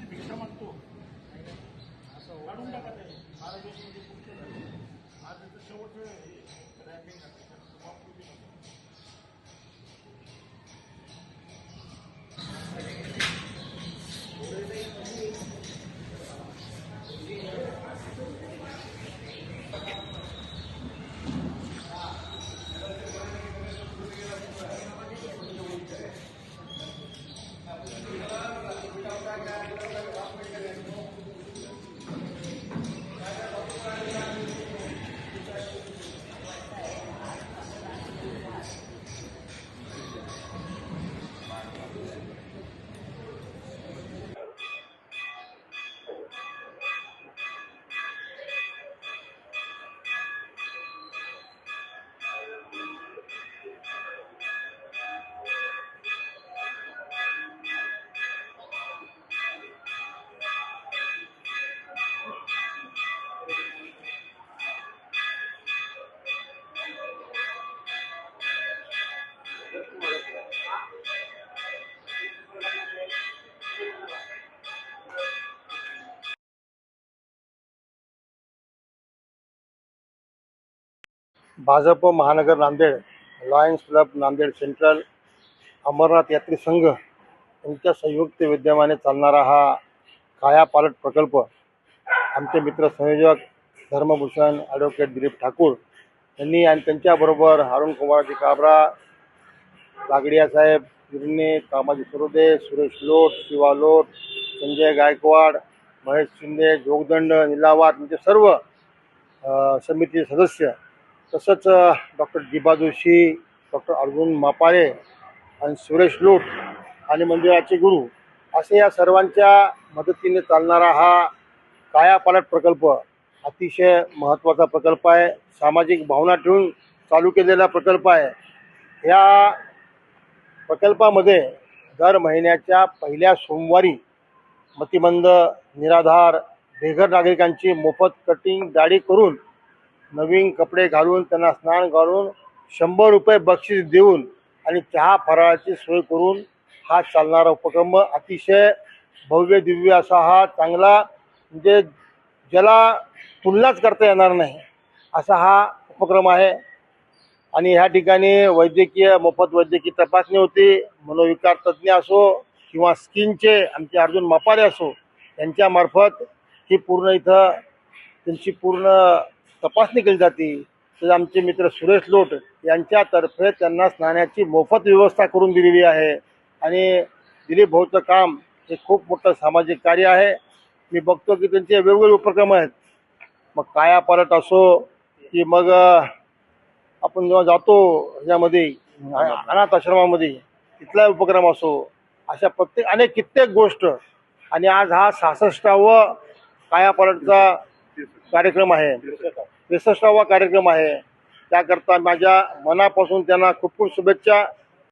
भिक्षा मागतो असं वाढून टाका ते 12 दिवस आज शेवटचं रॅपिंग भाजप महानगर Nanded, lions club Nanded central, Amarnath यात्री संघ यांच्या संयुक्त विद्यमाने चालणारा हा कायापालट प्रकल्प आमचे मित्र संयोजक धर्मभूषण ॲडव्होकेट दिलीप ठाकूर यांनी आणि त्यांच्याबरोबर अरुण कुमारजी काबरा, लागडिया साहेब गिरणे, कामाजी सरोदे, सुरेश लोट, शिवा लोट, संजय गायकवाड, महेश शिंदे, जोगदंड निलावात म्हणजे सर्व समितीचे सदस्य, तसंच डॉक्टर दिबा जोशी, डॉक्टर अर्जुन मापाळे आणि सुरेश लोट आणि मंदिराचे गुरु असे या सर्वांच्या मदतीने चालणारा हा कायापालट प्रकल्प अतिशय महत्त्वाचा प्रकल्प आहे. सामाजिक भावना ठेवून चालू केलेला प्रकल्प आहे. या प्रकल्पामध्ये दर महिन्याच्या पहिल्या सोमवारी मतिमंद, निराधार, बेघर नागरिकांची मोफत कटिंग दाढी करून, नवीन कपडे घालून, त्यांना स्नान घालून 100 रुपये बक्षीस देऊन आणि चहा फराळाची सोय करून हा चालणारा उपक्रम अतिशय भव्य दिव्य असा हा चांगला, म्हणजे ज्याला तुलनाच करता येणार नाही असा हा उपक्रम आहे. आणि ह्या ठिकाणी मोफत वैद्यकीय तपासणी होती. मनोविकार तज्ज्ञ असो किंवा स्किनचे आमचे अर्जुन मापारे असो, यांच्यामार्फत ही पूर्ण इथं त्यांची पूर्ण तपासणी केली जाते. तर आमचे मित्र सुरेश लोट यांच्यातर्फे त्यांना स्नानाची मोफत व्यवस्था करून दिलेली आहे. आणि दिलीप भाऊचं काम हे खूप मोठं सामाजिक कार्य आहे. मी बघतो की त्यांचे वेगवेगळे उपक्रम आहेत. मग कायापालट असो की मग आपण जेव्हा जातो ह्यामध्ये अनाथ आश्रमामध्ये तिथला उपक्रम असो, अशा अनेक कित्येक गोष्ट. आणि आज हा 66वा कायापालटचा कार्यक्रम आहे, 63वा कार्यक्रम आहे. त्याकरता माझ्या मनापासून त्यांना खूप खूप शुभेच्छा.